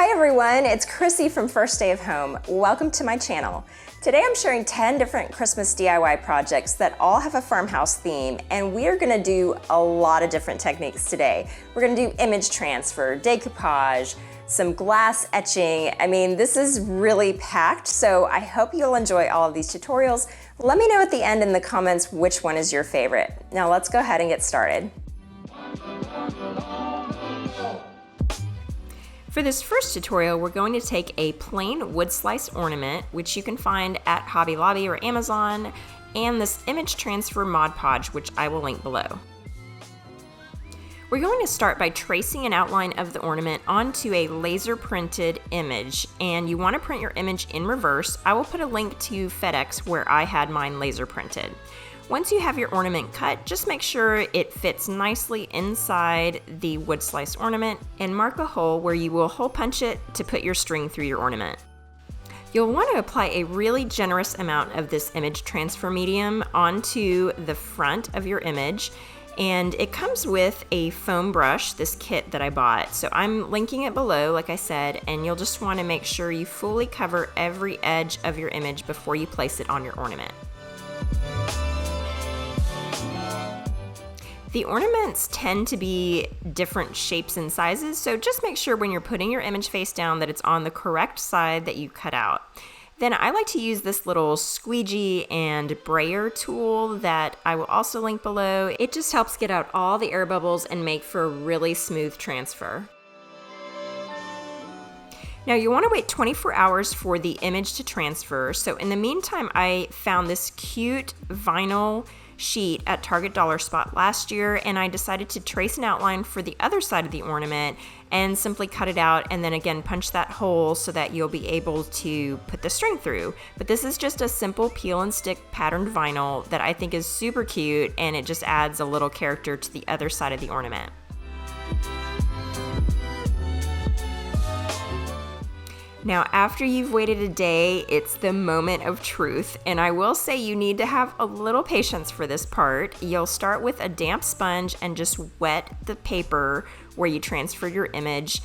Hi everyone, it's Chrissy from First Day of Home. Welcome to my channel. Today I'm sharing 10 different Christmas DIY projects that all have a farmhouse theme, and we are gonna do a lot of different techniques today. We're gonna do image transfer, decoupage, some glass etching. I mean, this is really packed, so I hope you'll enjoy all of these tutorials. Let me know at the end in the comments which one is your favorite. Now let's go ahead and get started. For this first tutorial, we're going to take a plain wood slice ornament, which you can find at Hobby Lobby or Amazon, and this image transfer Mod Podge, which I will link below. We're going to start by tracing an outline of the ornament onto a laser printed image, and you want to print your image in reverse. I will put a link to FedEx where I had mine laser printed. Once you have your ornament cut, just make sure it fits nicely inside the wood slice ornament and mark a hole where you will hole punch it to put your string through your ornament. You'll want to apply a really generous amount of this image transfer medium onto the front of your image, and it comes with a foam brush, this kit that I bought. So I'm linking it below, like I said, and you'll just want to make sure you fully cover every edge of your image before you place it on your ornament. The ornaments tend to be different shapes and sizes, so just make sure when you're putting your image face down that it's on the correct side that you cut out. Then I like to use this little squeegee and brayer tool that I will also link below. It just helps get out all the air bubbles and make for a really smooth transfer. Now you want to wait 24 hours for the image to transfer, so in the meantime I found this cute vinyl sheet at Target Dollar Spot last year, and I decided to trace an outline for the other side of the ornament and simply cut it out and then again punch that hole so that you'll be able to put the string through. But this is just a simple peel and stick patterned vinyl that I think is super cute, and it just adds a little character to the other side of the ornament. Now, after you've waited a day, it's the moment of truth, and I will say you need to have a little patience for this part. You'll start with a damp sponge and just wet the paper where you transferred your image.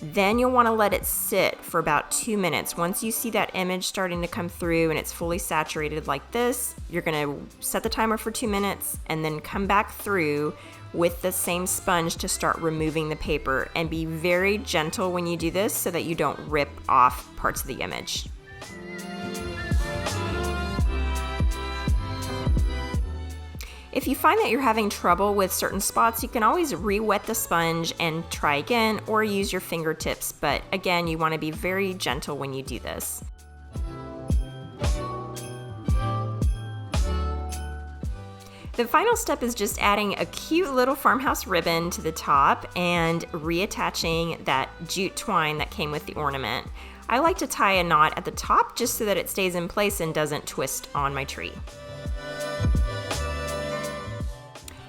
Then you'll want to let it sit for about 2 minutes. Once you see that image starting to come through and it's fully saturated like this, you're going to set the timer for 2 minutes and then come back through with the same sponge to start removing the paper, and be very gentle when you do this so that you don't rip off parts of the image. If you find that you're having trouble with certain spots, you can always re-wet the sponge and try again, or use your fingertips, but again, you want to be very gentle when you do this. The final step is just adding a cute little farmhouse ribbon to the top and reattaching that jute twine that came with the ornament. I like to tie a knot at the top just so that it stays in place and doesn't twist on my tree.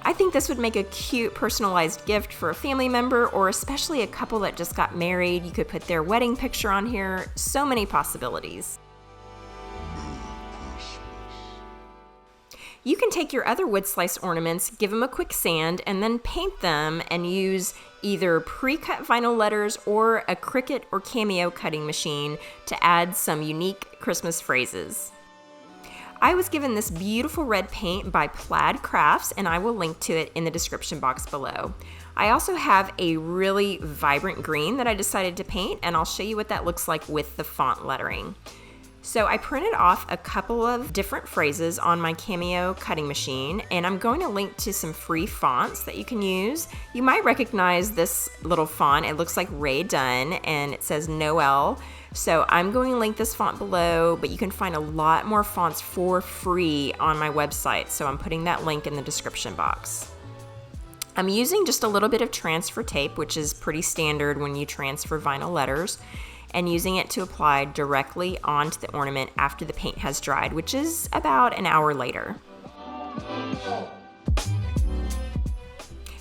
I think this would make a cute personalized gift for a family member, or especially a couple that just got married. You could put their wedding picture on here. So many possibilities. You can take your other wood slice ornaments, give them a quick sand, and then paint them and use either pre-cut vinyl letters or a Cricut or Cameo cutting machine to add some unique Christmas phrases. I was given this beautiful red paint by Plaid Crafts, and I will link to it in the description box below. I also have a really vibrant green that I decided to paint, and I'll show you what that looks like with the font lettering. So I printed off a couple of different phrases on my Cameo cutting machine, and I'm going to link to some free fonts that you can use. You might recognize this little font. It looks like Ray Dunn, and it says Noel. So I'm going to link this font below, but you can find a lot more fonts for free on my website, so I'm putting that link in the description box. I'm using just a little bit of transfer tape, which is pretty standard when you transfer vinyl letters, and using it to apply directly onto the ornament after the paint has dried, which is about an hour later.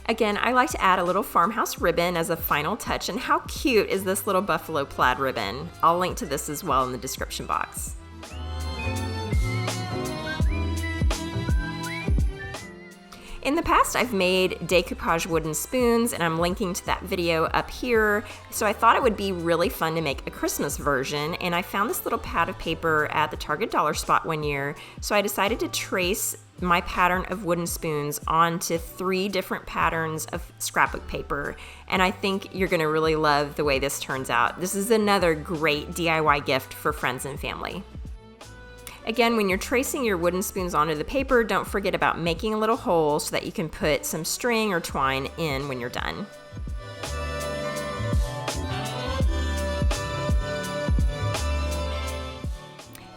Again, I like to add a little farmhouse ribbon as a final touch, and how cute is this little buffalo plaid ribbon? I'll link to this as well in the description box. In the past, I've made decoupage wooden spoons, and I'm linking to that video up here. So I thought it would be really fun to make a Christmas version, and I found this little pad of paper at the Target dollar spot one year. So I decided to trace my pattern of wooden spoons onto 3 different patterns of scrapbook paper, and I think you're gonna really love the way this turns out. This is another great DIY gift for friends and family. Again, when you're tracing your wooden spoons onto the paper, don't forget about making a little hole so that you can put some string or twine in when you're done.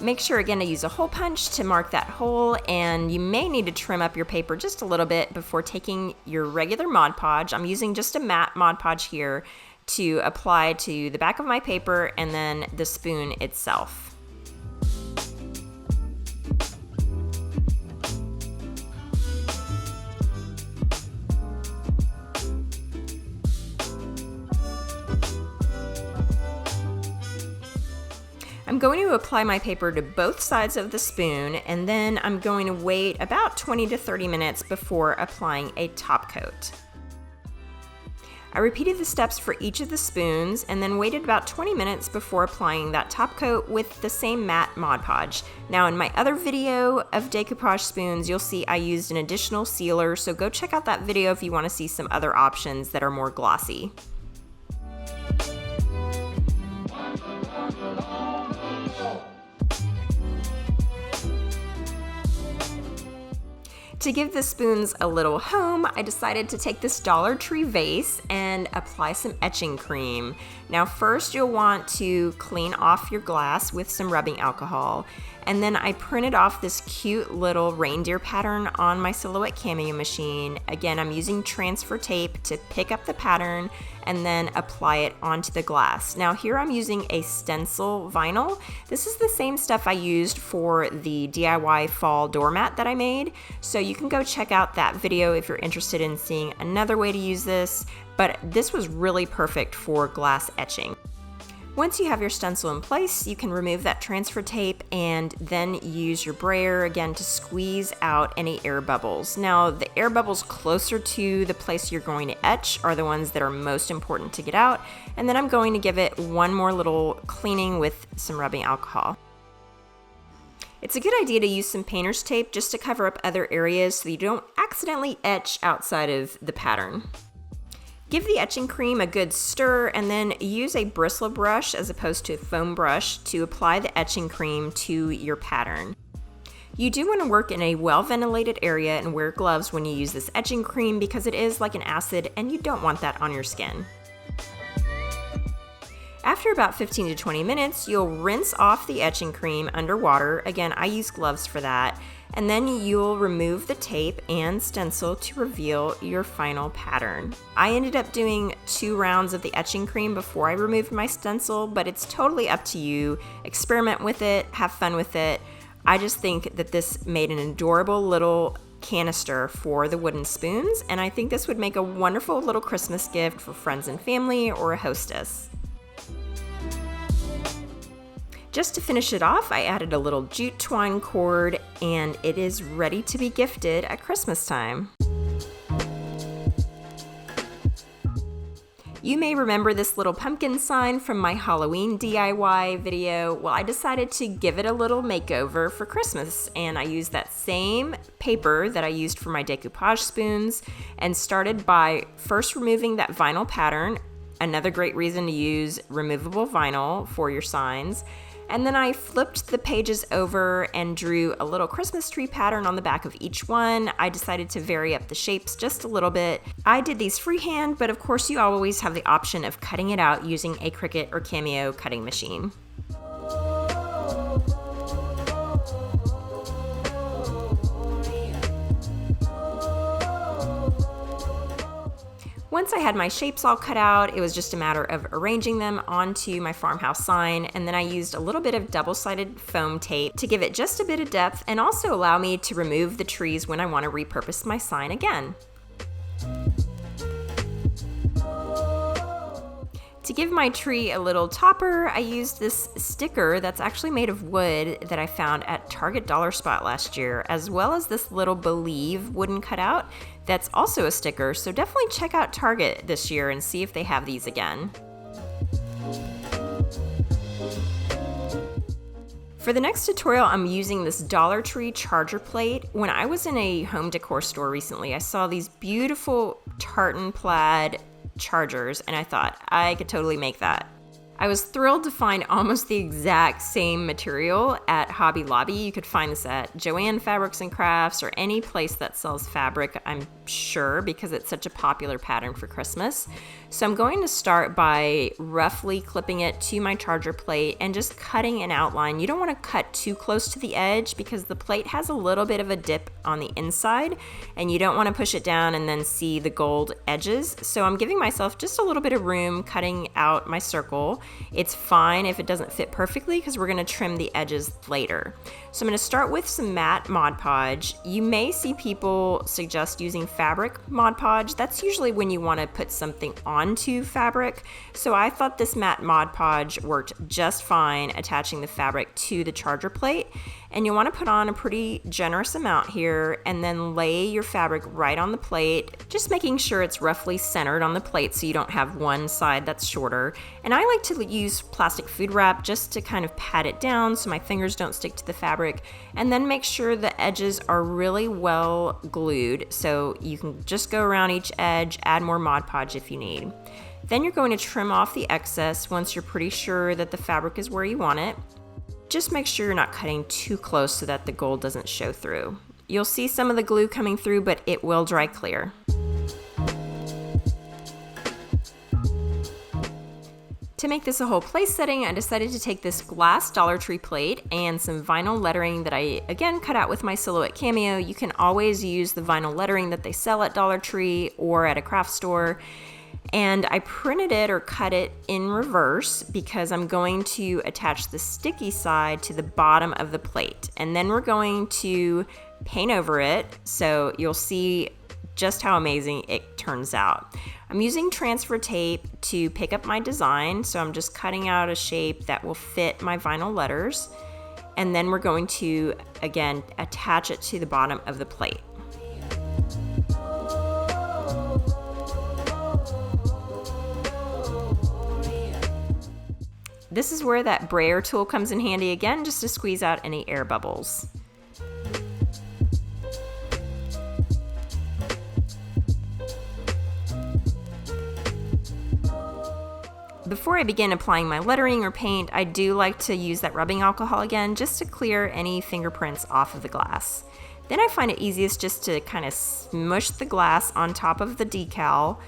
Make sure again to use a hole punch to mark that hole, and you may need to trim up your paper just a little bit before taking your regular Mod Podge. I'm using just a matte Mod Podge here to apply to the back of my paper and then the spoon itself. I'm going to apply my paper to both sides of the spoon, and then I'm going to wait about 20 to 30 minutes before applying a top coat. I repeated the steps for each of the spoons and then waited about 20 minutes before applying that top coat with the same matte Mod Podge. Now in my other video of decoupage spoons, you'll see I used an additional sealer, so go check out that video if you want to see some other options that are more glossy. To give the spoons a little home, I decided to take this Dollar Tree vase and apply some etching cream. Now first you'll want to clean off your glass with some rubbing alcohol, and then I printed off this cute little reindeer pattern on my Silhouette Cameo machine. Again, I'm using transfer tape to pick up the pattern and then apply it onto the glass. Now here I'm using a stencil vinyl. This is the same stuff I used for the DIY fall doormat that I made, so you can go check out that video if you're interested in seeing another way to use this, but this was really perfect for glass etching. Once you have your stencil in place, you can remove that transfer tape and then use your brayer again to squeeze out any air bubbles. Now, the air bubbles closer to the place you're going to etch are the ones that are most important to get out, and then I'm going to give it one more little cleaning with some rubbing alcohol. It's a good idea to use some painter's tape just to cover up other areas so you don't accidentally etch outside of the pattern. Give the etching cream a good stir, and then use a bristle brush as opposed to a foam brush to apply the etching cream to your pattern. You do want to work in a well-ventilated area and wear gloves when you use this etching cream because it is like an acid and you don't want that on your skin. After about 15 to 20 minutes, you'll rinse off the etching cream under water. Again, I use gloves for that. And then you'll remove the tape and stencil to reveal your final pattern. I ended up doing 2 rounds of the etching cream before I removed my stencil, but it's totally up to you. Experiment with it, have fun with it. I just think that this made an adorable little canister for the wooden spoons, and I think this would make a wonderful little Christmas gift for friends and family or a hostess. Just to finish it off, I added a little jute twine cord, and it is ready to be gifted at Christmas time. You may remember this little pumpkin sign from my Halloween DIY video. Well, I decided to give it a little makeover for Christmas, and I used that same paper that I used for my decoupage spoons and started by first removing that vinyl pattern. Another great reason to use removable vinyl for your signs. And then I flipped the pages over and drew a little Christmas tree pattern on the back of each one. I decided to vary up the shapes just a little bit. I did these freehand, but of course you always have the option of cutting it out using a Cricut or Cameo cutting machine. Once I had my shapes all cut out, it was just a matter of arranging them onto my farmhouse sign, and then I used a little bit of double-sided foam tape to give it just a bit of depth and also allow me to remove the trees when I want to repurpose my sign again. To give my tree a little topper, I used this sticker that's actually made of wood that I found at Target Dollar Spot last year, as well as this little Believe wooden cutout that's also a sticker, so definitely check out Target this year and see if they have these again. For the next tutorial, I'm using this Dollar Tree charger plate. When I was in a home decor store recently, I saw these beautiful tartan plaid chargers, and I thought I could totally make that. I was thrilled to find almost the exact same material at Hobby Lobby. You could find this at Joann Fabrics and Crafts or any place that sells fabric, I'm sure, because it's such a popular pattern for Christmas. So I'm going to start by roughly clipping it to my charger plate and just cutting an outline. You don't want to cut too close to the edge because the plate has a little bit of a dip on the inside and you don't want to push it down and then see the gold edges. So I'm giving myself just a little bit of room cutting out my circle. It's fine if it doesn't fit perfectly because we're going to trim the edges later. So I'm going to start with some matte Mod Podge. You may see people suggest using fabric Mod Podge. That's usually when you want to put something onto fabric. So I thought this matte Mod Podge worked just fine attaching the fabric to the charger plate. And you'll want to put on a pretty generous amount here and then lay your fabric right on the plate, just making sure it's roughly centered on the plate so you don't have one side that's shorter. And I like to use plastic food wrap just to kind of pat it down so my fingers don't stick to the fabric, and then make sure the edges are really well glued so you can just go around each edge, add more Mod Podge if you need. Then you're going to trim off the excess once you're pretty sure that the fabric is where you want it. Just make sure you're not cutting too close so that the gold doesn't show through. You'll see some of the glue coming through, but it will dry clear. To make this a whole place setting, I decided to take this glass Dollar Tree plate and some vinyl lettering that I, again, cut out with my Silhouette Cameo. You can always use the vinyl lettering that they sell at Dollar Tree or at a craft store. And I printed it or cut it in reverse because I'm going to attach the sticky side to the bottom of the plate. And then we're going to paint over it so you'll see just how amazing it turns out. I'm using transfer tape to pick up my design, so I'm just cutting out a shape that will fit my vinyl letters. And then we're going to, again, attach it to the bottom of the plate. This is where that brayer tool comes in handy again, just to squeeze out any air bubbles. Before I begin applying my lettering or paint, I do like to use that rubbing alcohol again just to clear any fingerprints off of the glass. Then I find it easiest just to kind of smush the glass on top of the decal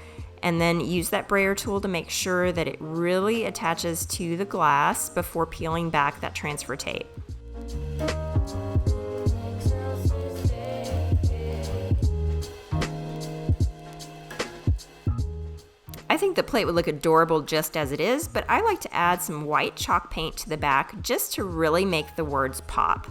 and then use that brayer tool to make sure that it really attaches to the glass before peeling back that transfer tape. I think the plate would look adorable just as it is, but I like to add some white chalk paint to the back just to really make the words pop.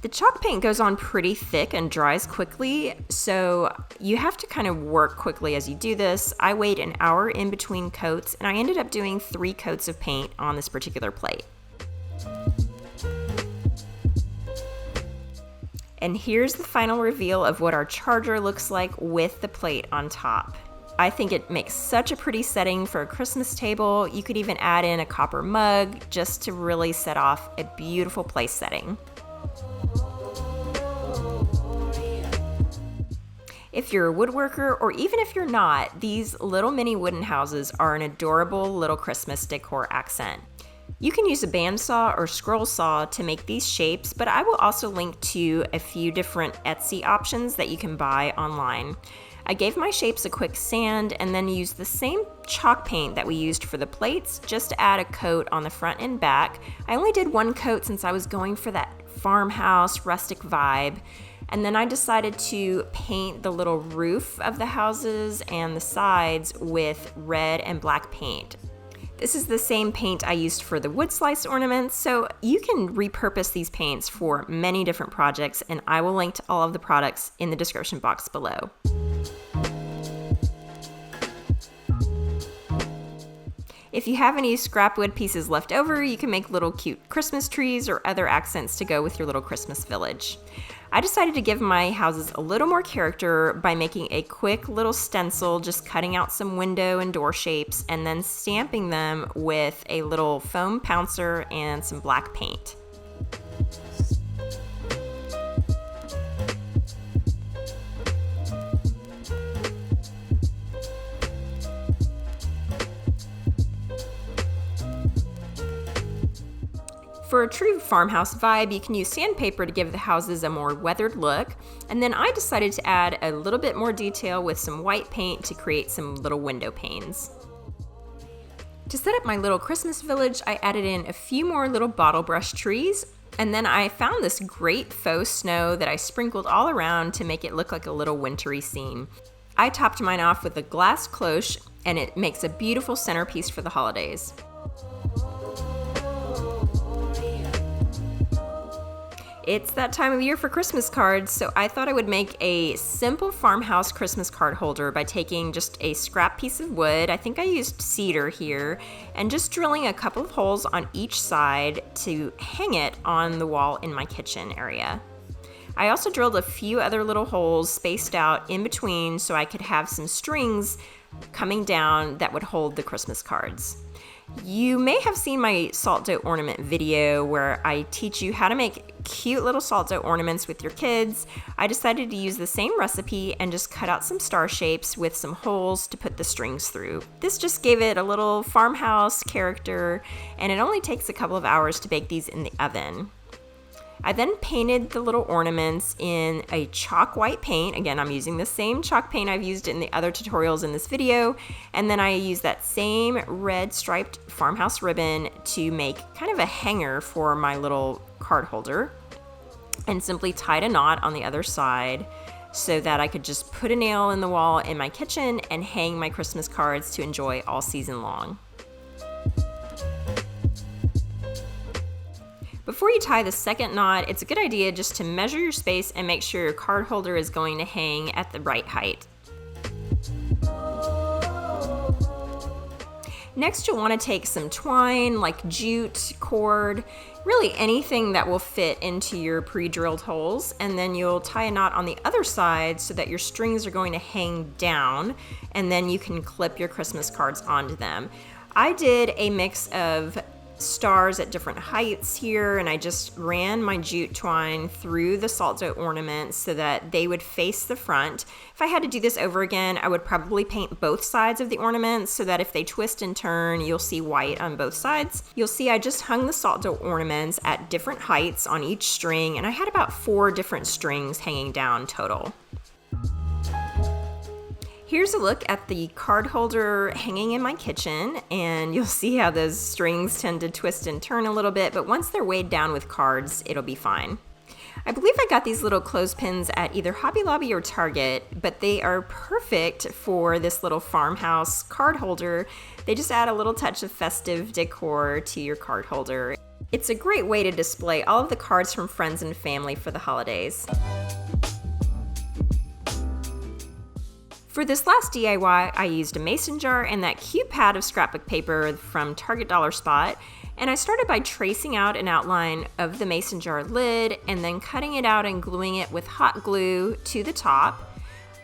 The chalk paint goes on pretty thick and dries quickly, so you have to kind of work quickly as you do this. I wait an hour in between coats, and I ended up doing 3 coats of paint on this particular plate. And here's the final reveal of what our charger looks like with the plate on top. I think it makes such a pretty setting for a Christmas table. You could even add in a copper mug just to really set off a beautiful place setting. If you're a woodworker, or even if you're not, these little mini wooden houses are an adorable little Christmas decor accent. You can use a bandsaw or scroll saw to make these shapes, but I will also link to a few different Etsy options that you can buy online. I gave my shapes a quick sand and then used the same chalk paint that we used for the plates just to add a coat on the front and back. I only did 1 coat since I was going for that farmhouse rustic vibe. And then I decided to paint the little roof of the houses and the sides with red and black paint. This is the same paint I used for the wood slice ornaments, so you can repurpose these paints for many different projects, and I will link to all of the products in the description box below. If you have any scrap wood pieces left over, you can make little cute Christmas trees or other accents to go with your little Christmas village. I decided to give my houses a little more character by making a quick little stencil, just cutting out some window and door shapes and then stamping them with a little foam pouncer and some black paint. For a true farmhouse vibe, you can use sandpaper to give the houses a more weathered look, and then I decided to add a little bit more detail with some white paint to create some little window panes. To set up my little Christmas village, I added in a few more little bottle brush trees, and then I found this great faux snow that I sprinkled all around to make it look like a little wintry scene. I topped mine off with a glass cloche, and it makes a beautiful centerpiece for the holidays. It's that time of year for Christmas cards, so I thought I would make a simple farmhouse Christmas card holder by taking just a scrap piece of wood, I think I used cedar here, and just drilling a couple of holes on each side to hang it on the wall in my kitchen area. I also drilled a few other little holes spaced out in between so I could have some strings coming down that would hold the Christmas cards. You may have seen my salt dough ornament video where I teach you how to make cute little salt dough ornaments with your kids. I decided to use the same recipe and just cut out some star shapes with some holes to put the strings through. This just gave it a little farmhouse character, and it only takes a couple of hours to bake these in the oven. I then painted the little ornaments in a chalk white paint. Again, I'm using the same chalk paint I've used in the other tutorials in this video. And then I used that same red striped farmhouse ribbon to make kind of a hanger for my little card holder, and simply tied a knot on the other side so that I could just put a nail in the wall in my kitchen and hang my Christmas cards to enjoy all season long. Before you tie the second knot, it's a good idea just to measure your space and make sure your card holder is going to hang at the right height. Next, you'll want to take some twine like jute, cord, really anything that will fit into your pre-drilled holes, and then you'll tie a knot on the other side so that your strings are going to hang down, and then you can clip your Christmas cards onto them. I did a mix of stars at different heights here, and I just ran my jute twine through the salt dough ornaments so that they would face the front. If I had to do this over again, I would probably paint both sides of the ornaments so that if they twist and turn, you'll see white on both sides. You'll see I just hung the salt dough ornaments at different heights on each string, and I had about 4 different strings hanging down total. Here's a look at the card holder hanging in my kitchen, and you'll see how those strings tend to twist and turn a little bit, but once they're weighed down with cards, it'll be fine. I believe I got these little clothespins at either Hobby Lobby or Target, but they are perfect for this little farmhouse card holder. They just add a little touch of festive decor to your card holder. It's a great way to display all of the cards from friends and family for the holidays. For this last DIY, I used a mason jar and that cute pad of scrapbook paper from Target Dollar Spot, and I started by tracing out an outline of the mason jar lid and then cutting it out and gluing it with hot glue to the top.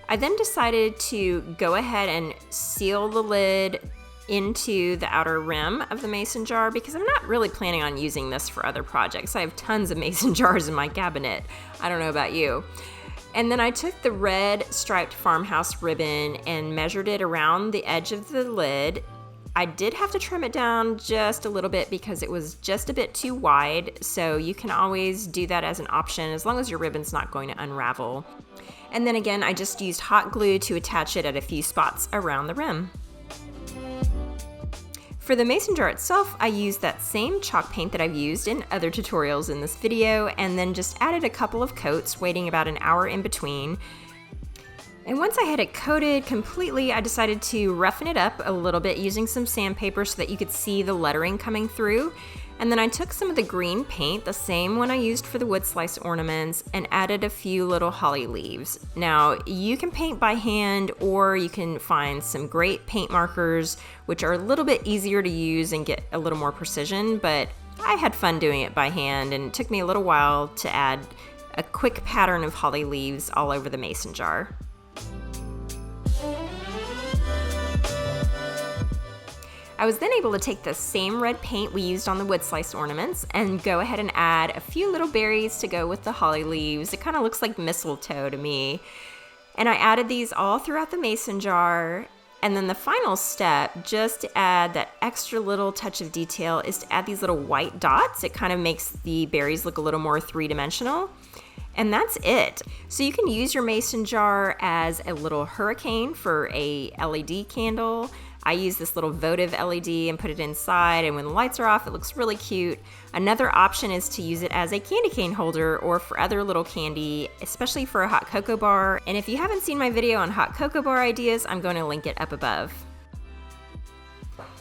I then decided to go ahead and seal the lid into the outer rim of the mason jar because I'm not really planning on using this for other projects. I have tons of mason jars in my cabinet. I don't know about you. And then I took the red striped farmhouse ribbon and measured it around the edge of the lid. I did have to trim it down just a little bit because it was just a bit too wide, so you can always do that as an option as long as your ribbon's not going to unravel. And then again, I just used hot glue to attach it at a few spots around the rim. For the mason jar itself, I used that same chalk paint that I've used in other tutorials in this video, and then just added a couple of coats, waiting about an hour in between. And once I had it coated completely, I decided to roughen it up a little bit using some sandpaper so that you could see the lettering coming through. And then I took some of the green paint, the same one I used for the wood slice ornaments, and added a few little holly leaves. Now, you can paint by hand, or you can find some great paint markers, which are a little bit easier to use and get a little more precision, but I had fun doing it by hand, and it took me a little while to add a quick pattern of holly leaves all over the mason jar. I was then able to take the same red paint we used on the wood slice ornaments and go ahead and add a few little berries to go with the holly leaves. It kind of looks like mistletoe to me. And I added these all throughout the mason jar. And then the final step, just to add that extra little touch of detail, is to add these little white dots. It kind of makes the berries look a little more three-dimensional. And that's it. So you can use your mason jar as a little hurricane for a LED candle. I use this little votive LED and put it inside, and when the lights are off, it looks really cute. Another option is to use it as a candy cane holder or for other little candy, especially for a hot cocoa bar. And if you haven't seen my video on hot cocoa bar ideas, I'm going to link it up above.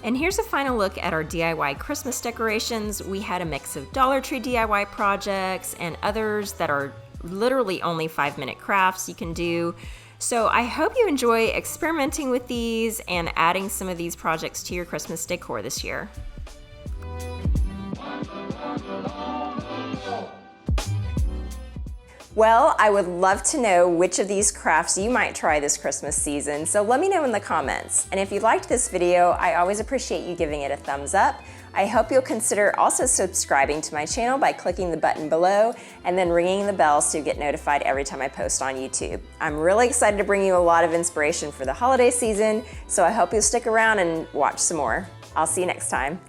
And here's a final look at our DIY Christmas decorations. We had a mix of Dollar Tree DIY projects and others that are literally only 5-minute crafts you can do. So I hope you enjoy experimenting with these and adding some of these projects to your Christmas decor this year. Well, I would love to know which of these crafts you might try this Christmas season, so let me know in the comments. And if you liked this video, I always appreciate you giving it a thumbs up. I hope you'll consider also subscribing to my channel by clicking the button below and then ringing the bell so you get notified every time I post on YouTube. I'm really excited to bring you a lot of inspiration for the holiday season, so I hope you'll stick around and watch some more. I'll see you next time.